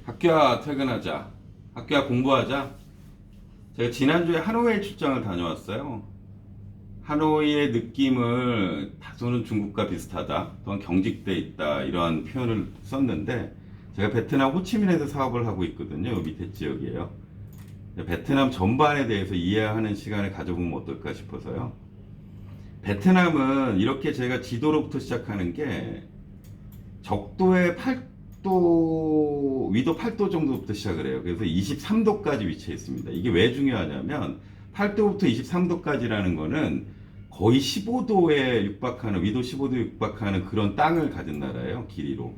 학교야 퇴근하자. 학교야 공부하자. 제가 지난주에 하노이에 출장을 다녀왔어요. 하노이의 느낌을 다소는 중국과 비슷하다, 또한 경직돼 있다, 이런 표현을 썼는데, 제가 베트남 호치민에서 사업을 하고 있거든요. 요 밑에 지역이에요. 베트남 전반에 대해서 이해하는 시간을 가져보면 어떨까 싶어서요. 베트남은 이렇게 제가 지도로부터 시작하는 게 적도의 8도, 위도 8도 정도부터 시작을 해요. 그래서 23도까지 위치해 있습니다. 이게 왜 중요하냐면 8도부터 23도까지라는 거는 거의 15도에 육박하는, 위도 15도에 육박하는 그런 땅을 가진 나라예요. 길이로.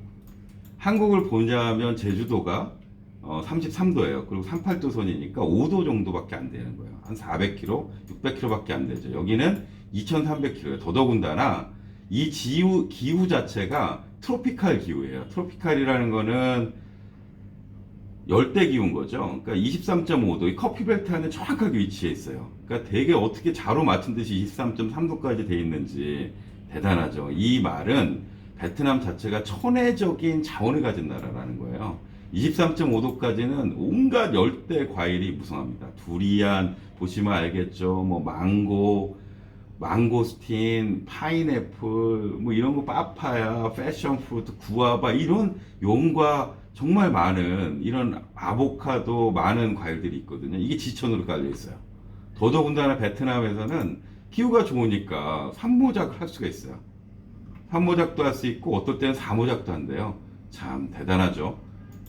한국을 보자면 제주도가 33도예요. 그리고 38도 선이니까 5도 정도밖에 안 되는 거예요. 한 400km, 600km밖에 안 되죠. 여기는 2300km예요. 더더군다나 이 기후 자체가 트로피칼 기후예요. 트로피칼이라는 거는 열대 기후인 거죠. 그러니까 23.5도, 이 커피 벨트 안에 정확하게 위치해 있어요. 그러니까 되게 어떻게 자로 맞춘 듯이 23.3도까지 돼 있는지 대단하죠. 이 말은 베트남 자체가 천혜적인 자원을 가진 나라라는 거예요. 23.5도까지는 온갖 열대 과일이 무성합니다. 두리안 보시면 알겠죠. 뭐 망고스틴, 파인애플, 뭐 이런 거, 파파야, 패션프루트, 구아바, 이런 용과 정말 많은 이런 아보카도, 많은 과일들이 있거든요. 이게 지천으로 깔려 있어요. 더더군다나 베트남에서는 기후가 좋으니까 산모작을 할 수가 있어요. 산모작도 할 수 있고 어떨 때는 사모작도 한대요. 참 대단하죠.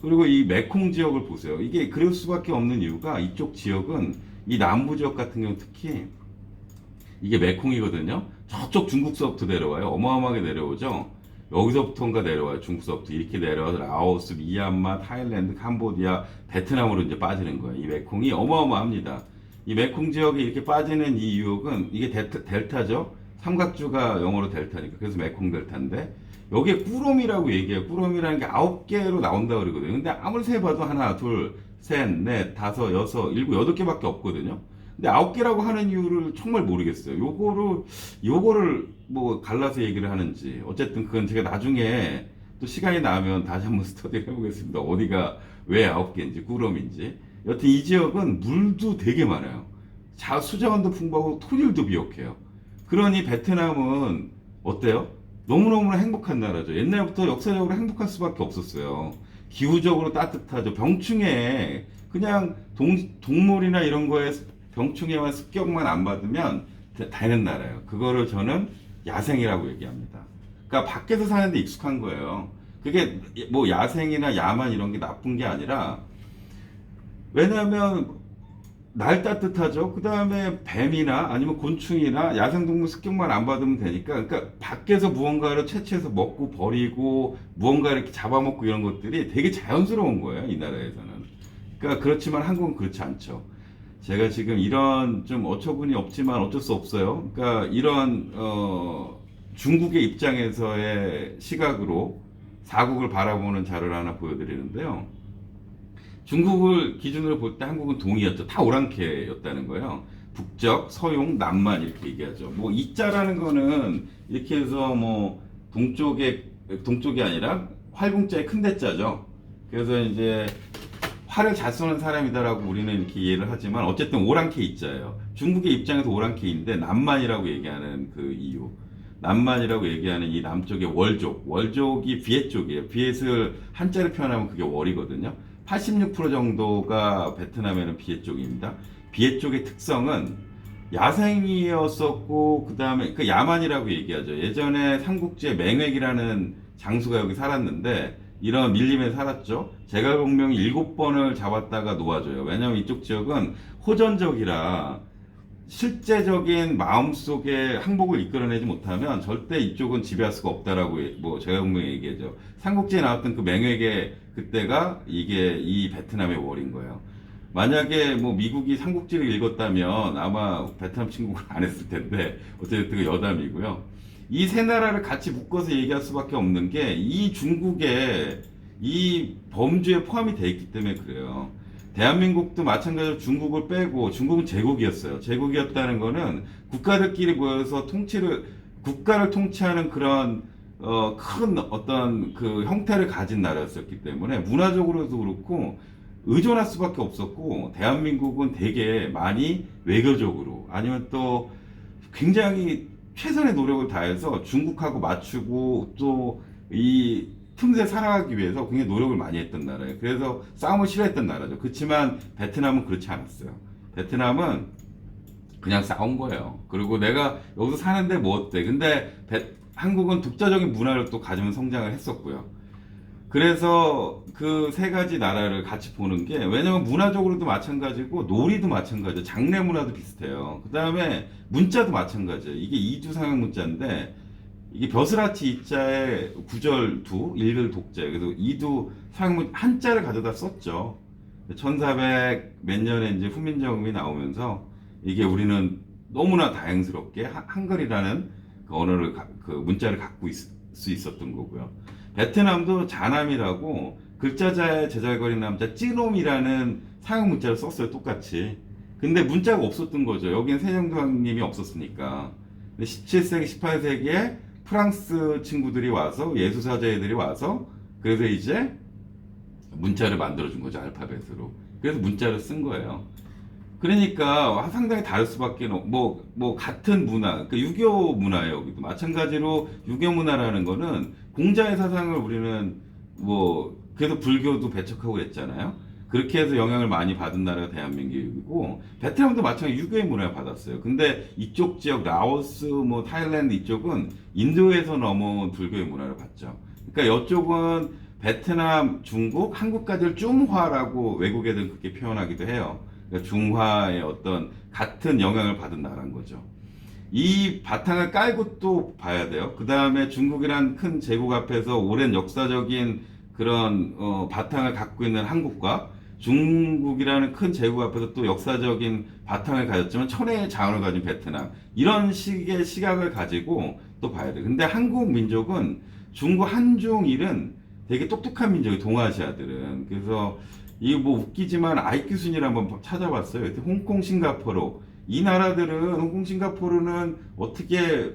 그리고 이 메콩 지역을 보세요. 이게 그럴 수밖에 없는 이유가, 이쪽 지역은, 이 남부 지역 같은 경우 특히 이게 메콩이거든요. 저쪽 중국서부터 내려와요. 어마어마하게 내려오죠. 여기서부터인가 내려와요. 중국서부터 이렇게 내려와서 라오스, 미얀마, 타일랜드, 캄보디아, 베트남으로 이제 빠지는 거예요. 이 메콩이 어마어마합니다. 이 메콩 지역에 이렇게 빠지는 이 유역은, 이게 델타죠. 삼각주가 영어로 델타니까. 그래서 메콩 델타인데, 여기에 꾸롬이라고 얘기해요. 꾸롬이라는 게 9개로 나온다 그러거든요. 근데 아무리 세봐도 하나, 둘, 셋, 넷, 다섯, 여섯, 일곱, 8개밖에 없거든요. 근데 9개라고 하는 이유를 정말 모르겠어요. 요거를 뭐 갈라서 얘기를 하는지. 어쨌든 그건 제가 나중에 또 시간이 나면 다시 한번 스터디를 해보겠습니다. 어디가 왜 9개인지, 꾸럼인지. 여튼 이 지역은 물도 되게 많아요. 수자원도 풍부하고 토질도 비옥해요. 그러니 베트남은 어때요? 너무너무 행복한 나라죠. 옛날부터 역사적으로 행복할 수밖에 없었어요. 기후적으로 따뜻하죠. 병충해, 그냥 동물이나 이런 거에 병충해와 습격만 안 받으면 되는 나라예요. 그거를 저는 야생이라고 얘기합니다. 그러니까 밖에서 사는데 익숙한 거예요. 그게 뭐 야생이나 야만 이런 게 나쁜 게 아니라, 왜냐하면 날 따뜻하죠. 그 다음에 뱀이나 아니면 곤충이나 야생동물 습격만 안 받으면 되니까, 그러니까 밖에서 무언가를 채취해서 먹고 버리고 무언가 이렇게 잡아먹고 이런 것들이 되게 자연스러운 거예요, 이 나라에서는. 그러니까 그렇지만 한국은 그렇지 않죠. 제가 지금 이런 좀 어처구니 없지만 어쩔 수 없어요. 그러니까 이런 중국의 입장에서의 시각으로 사국을 바라보는 자료를 하나 보여드리는데요. 중국을 기준으로 볼 때 한국은 동이었죠. 다 오랑캐였다는 거예요. 북적, 서용, 남만 이렇게 얘기하죠. 뭐 이자라는 거는 이렇게 해서 뭐 동쪽이 아니라 활궁자의 큰 대자죠. 그래서 이제 활을 잘 쏘는 사람이다라고 우리는 이렇게 이해를 하지만, 어쨌든 오랑캐 이자예요. 중국의 입장에서 오랑캐인데 남만이라고 얘기하는 그 이유. 남만이라고 얘기하는 이 남쪽의 월족이 비엣 쪽이에요. 비엣을 한자로 표현하면 그게 월이거든요. 86% 정도가 베트남에는 비엣 쪽입니다. 비엣 쪽의 특성은 야생이었었고, 그 다음에 그 야만이라고 얘기하죠. 예전에 삼국지에 맹획이라는 장수가 여기 살았는데, 이런 밀림에 살았죠. 제갈공명이 7번을 잡았다가 놓아줘요. 왜냐하면 이쪽 지역은 호전적이라 실제적인 마음속에 항복을 이끌어내지 못하면 절대 이쪽은 지배할 수가 없다라고 뭐 제갈공명이 얘기하죠. 삼국지에 나왔던 그 맹획의 그때가 이게 이 베트남의 월인 거예요. 만약에 뭐 미국이 삼국지를 읽었다면 아마 베트남 침공을 안 했을 텐데, 어쨌든 그 여담이고요. 이 세 나라를 같이 묶어서 얘기할 수밖에 없는 게, 이 중국의 이 범주에 포함이 돼 있기 때문에 그래요. 대한민국도 마찬가지로 중국을 빼고, 중국은 제국이었어요. 제국이었다는 거는 국가들끼리 모여서 국가를 통치하는 그런 큰 어떤 그 형태를 가진 나라였었기 때문에 문화적으로도 그렇고 의존할 수밖에 없었고, 대한민국은 되게 많이 외교적으로 아니면 또 굉장히 최선의 노력을 다해서 중국하고 맞추고 또 이 틈새 살아가기 위해서 굉장히 노력을 많이 했던 나라예요. 그래서 싸움을 싫어했던 나라죠. 그렇지만 베트남은 그렇지 않았어요. 베트남은 그냥 싸운 거예요. 그리고 내가 여기서 사는데 뭐 어때? 근데 한국은 독자적인 문화를 또 가지면 성장을 했었고요. 그래서 그 세 가지 나라를 같이 보는 게, 왜냐면 문화적으로도 마찬가지고 놀이도 마찬가지예요. 장례 문화도 비슷해요. 그 다음에 문자도 마찬가지예요. 이게 이두 상형 문자인데, 이게 벼슬아치 이자에 구절 두, 일글 독자예요. 그래서 이두 상형 한자를 가져다 썼죠. 1400 몇 년에 이제 훈민정음이 나오면서 이게 우리는 너무나 다행스럽게 한글이라는 그 언어를 그 문자를 갖고 수 있었던 거고요. 베트남도 자남이라고 글자자의 제잘거린 남자 찌놈이라는 사용 문자를 썼어요. 똑같이. 근데 문자가 없었던 거죠. 여기는 세종대왕님이 없었으니까. 17세기, 18세기에 프랑스 친구들이 와서, 예수사제들이 와서, 그래서 이제 문자를 만들어준 거죠. 알파벳으로. 그래서 문자를 쓴 거예요. 그러니까 상당히 다를 수밖에 뭐 같은 문화, 그러니까 유교 문화예요. 여기도 마찬가지로 유교 문화라는 거는 공자의 사상을 우리는 뭐 그래도 불교도 배척하고 그랬잖아요. 그렇게 해서 영향을 많이 받은 나라가 대한민국이고, 베트남도 마찬가지 유교의 문화를 받았어요. 근데 이쪽 지역 라오스, 뭐 타일랜드 이쪽은 인도에서 넘어온 불교의 문화를 받죠. 그러니까 이쪽은 베트남, 중국, 한국까지를 쭝화라고 외국 애들은 그렇게 표현하기도 해요. 그러니까 중화의 어떤 같은 영향을 받은 나라인 거죠. 이 바탕을 깔고 또 봐야 돼요. 그 다음에 중국이란 큰 제국 앞에서 오랜 역사적인 그런 바탕을 갖고 있는 한국과, 중국이라는 큰 제국 앞에서 또 역사적인 바탕을 가졌지만 천혜의 자원을 가진 베트남, 이런 식의 시각을 가지고 또 봐야 돼요. 근데 한국 민족은 중국 한중일은 되게 똑똑한 민족이, 동아시아들은. 그래서 이게 뭐 웃기지만 IQ 순위를 한번 찾아봤어요. 홍콩, 싱가포르. 이 나라들은, 홍콩, 싱가포르는 어떻게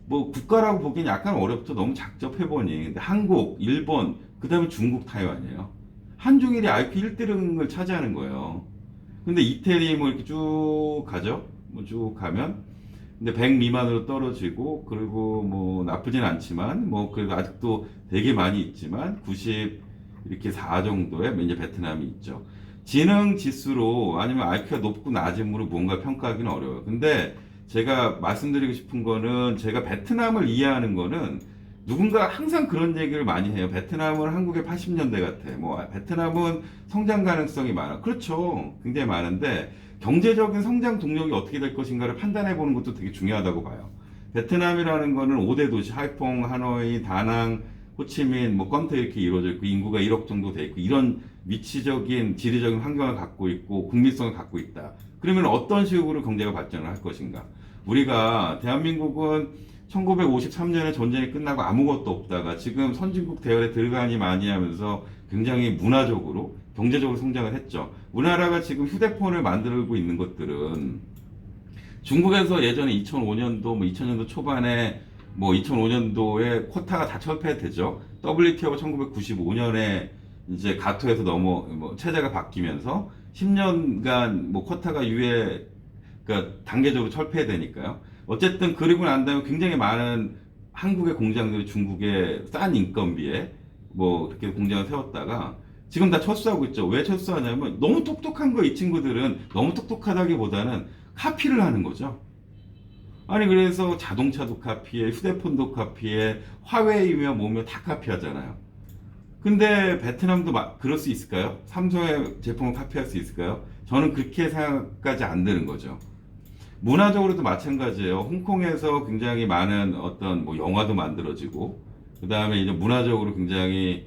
뭐 국가라고 보기엔 약간 어렵죠. 너무 작접해보니. 근데 한국, 일본, 그 다음에 중국, 타이완이에요. 한중일이 IQ 1등을 차지하는 거예요. 근데 이태리 뭐 이렇게 쭉 가죠. 뭐 쭉 가면. 근데 100 미만으로 떨어지고, 그리고 뭐 나쁘진 않지만, 뭐 그래도 아직도 되게 많이 있지만, 90 이렇게 4 정도의 이제 베트남이 있죠. 지능 지수로 아니면 IQ가 높고 낮음으로 뭔가 평가하기는 어려워요. 근데 제가 말씀드리고 싶은 거는, 제가 베트남을 이해하는 거는, 누군가 항상 그런 얘기를 많이 해요. 베트남은 한국의 80년대 같아. 뭐 베트남은 성장 가능성이 많아. 그렇죠. 굉장히 많은데 경제적인 성장 동력이 어떻게 될 것인가를 판단해 보는 것도 되게 중요하다고 봐요. 베트남이라는 거는 5대 도시, 하이퐁, 하노이, 다낭, 호치민, 뭐 건태 이렇게 이루어져 있고, 인구가 1억 정도 돼 있고, 이런 위치적인 지리적인 환경을 갖고 있고 국민성을 갖고 있다. 그러면 어떤 식으로 경제가 발전을 할 것인가? 우리가 대한민국은 1953년에 전쟁이 끝나고 아무것도 없다가 지금 선진국 대열에 들어가니 많이 하면서 굉장히 문화적으로, 경제적으로 성장을 했죠. 우리나라가 지금 휴대폰을 만들고 있는 것들은 중국에서 예전에 2005년도, 뭐 2000년도 초반에, 뭐 2005년도에 쿼타가 다 철폐되죠. WTO가 1995년에 이제 가토에서 뭐 체제가 바뀌면서 10년간 뭐 쿼타가 그러니까 단계적으로 철폐되니까요. 어쨌든 그리고 난 다음에 굉장히 많은 한국의 공장들이 중국의 싼 인건비에 뭐 그렇게 공장을 세웠다가 지금 다 철수하고 있죠. 왜 철수하냐면 너무 똑똑한 거, 이 친구들은 너무 똑똑하다기보다는 카피를 하는 거죠. 아니 그래서 자동차도 카피해, 휴대폰도 카피해, 화웨이며 뭐며 다 카피하잖아요. 근데 베트남도 그럴 수 있을까요? 삼성의 제품을 카피할 수 있을까요? 저는 그렇게 생각까지 안 되는 거죠. 문화적으로도 마찬가지예요. 홍콩에서 굉장히 많은 어떤 뭐 영화도 만들어지고, 그 다음에 이제 문화적으로 굉장히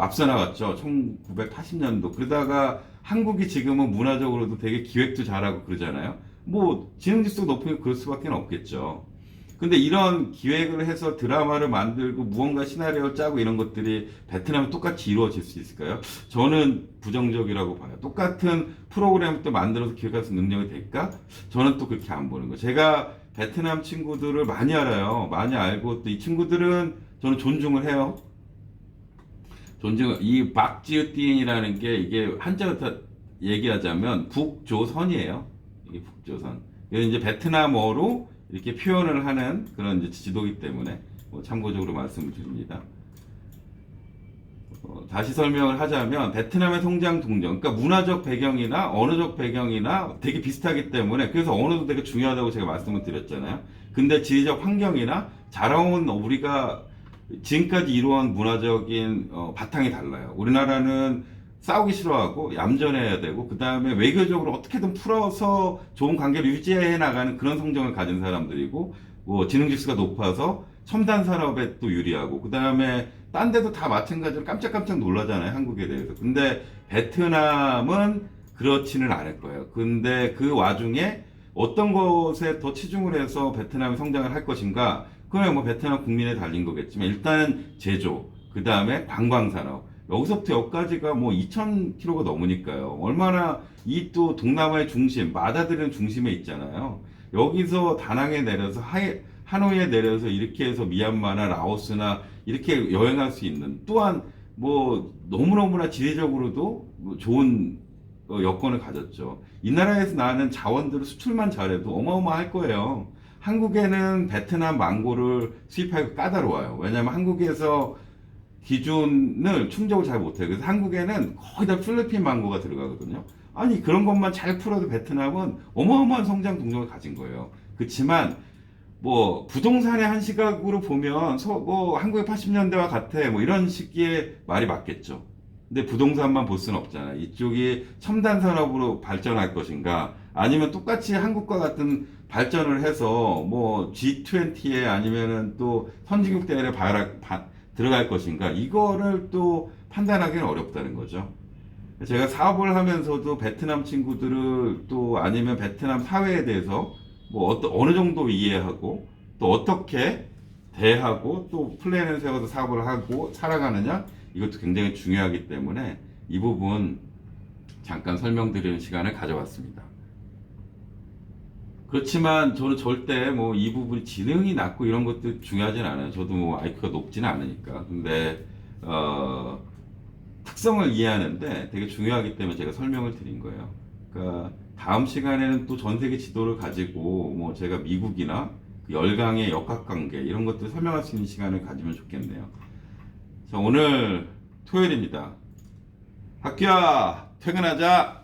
앞서 나갔죠. 1980년도. 그러다가 한국이 지금은 문화적으로도 되게 기획도 잘하고 그러잖아요. 뭐 지능지수가 높으면 그럴 수밖에 없겠죠. 근데 이런 기획을 해서 드라마를 만들고 무언가 시나리오를 짜고 이런 것들이 베트남에 똑같이 이루어질 수 있을까요? 저는 부정적이라고 봐요. 똑같은 프로그램을 또 만들어서 기획할 수 있는 능력이 될까? 저는 또 그렇게 안 보는 거예요. 제가 베트남 친구들을 많이 알아요. 많이 알고 또 이 친구들은 저는 존중을 해요. 이 박지우띵이라는 게 이게 한자로 다 얘기하자면 북조선이에요. 이게 북조선. 이게 이제 베트남어로 이렇게 표현을 하는 그런 이제 지도이기 때문에 뭐 참고적으로 말씀을 드립니다. 다시 설명을 하자면 베트남의 성장 동정, 그러니까 문화적 배경이나 언어적 배경이나 되게 비슷하기 때문에 그래서 언어도 되게 중요하다고 제가 말씀을 드렸잖아요. 근데 지리적 환경이나 자라온 우리가 지금까지 이루어온 문화적인 바탕이 달라요. 우리나라는 싸우기 싫어하고 얌전해야 되고 그 다음에 외교적으로 어떻게든 풀어서 좋은 관계를 유지해 나가는 그런 성정을 가진 사람들이고 뭐 지능지수가 높아서 첨단 산업에 또 유리하고 그 다음에 딴 데도 다 마찬가지로 깜짝깜짝 놀라잖아요, 한국에 대해서. 근데 베트남은 그렇지는 않을 거예요. 근데 그 와중에 어떤 것에 더 치중을 해서 베트남이 성장을 할 것인가? 그러면 뭐 베트남 국민에 달린 거겠지만 일단은 제조, 그 다음에 관광산업, 여기서부터 여기까지가 뭐 2,000km가 넘으니까요. 얼마나 이 또 동남아의 중심, 맞아들이는 중심에 있잖아요. 여기서 다낭에 내려서 하노이에 내려서 이렇게 해서 미얀마나 라오스나 이렇게 여행할 수 있는 또한 뭐 너무너무나 지리적으로도 뭐 좋은 여건을 가졌죠. 이 나라에서 나는 자원들을 수출만 잘해도 어마어마할 거예요. 한국에는 베트남 망고를 수입하기가 까다로워요. 왜냐하면 한국에서 기준을 충족을 잘 못해요. 그래서 한국에는 거의 다 필리핀 망고가 들어가거든요. 아니 그런 것만 잘 풀어도 베트남은 어마어마한 성장 동력을 가진 거예요. 그렇지만 뭐 부동산의 한 시각으로 보면 뭐 한국의 80년대와 같아 뭐 이런 식의 말이 맞겠죠. 근데 부동산만 볼 수는 없잖아요. 이쪽이 첨단 산업으로 발전할 것인가 아니면 똑같이 한국과 같은 발전을 해서 뭐 G20에 아니면은 또 선진국 대회에 들어갈 것인가 이거를 또 판단하기는 어렵다는 거죠. 제가 사업을 하면서도 베트남 친구들을 또 아니면 베트남 사회에 대해서 뭐 어느 정도 이해하고 또 어떻게 대하고 또 플랜을 세워서 사업을 하고 살아가느냐 이것도 굉장히 중요하기 때문에 이 부분 잠깐 설명드리는 시간을 가져봤습니다. 그렇지만 저는 절대 뭐 이 부분이 지능이 낮고 이런 것도 중요하진 않아요. 저도 뭐 IQ가 높지는 않으니까. 근데 특성을 이해하는데 되게 중요하기 때문에 제가 설명을 드린 거예요. 그러니까 다음 시간에는 또 전 세계 지도를 가지고 뭐 제가 미국이나 그 열강의 역학관계 이런 것들 설명할 수 있는 시간을 가지면 좋겠네요. 자, 오늘 토요일입니다. 학교야 퇴근하자.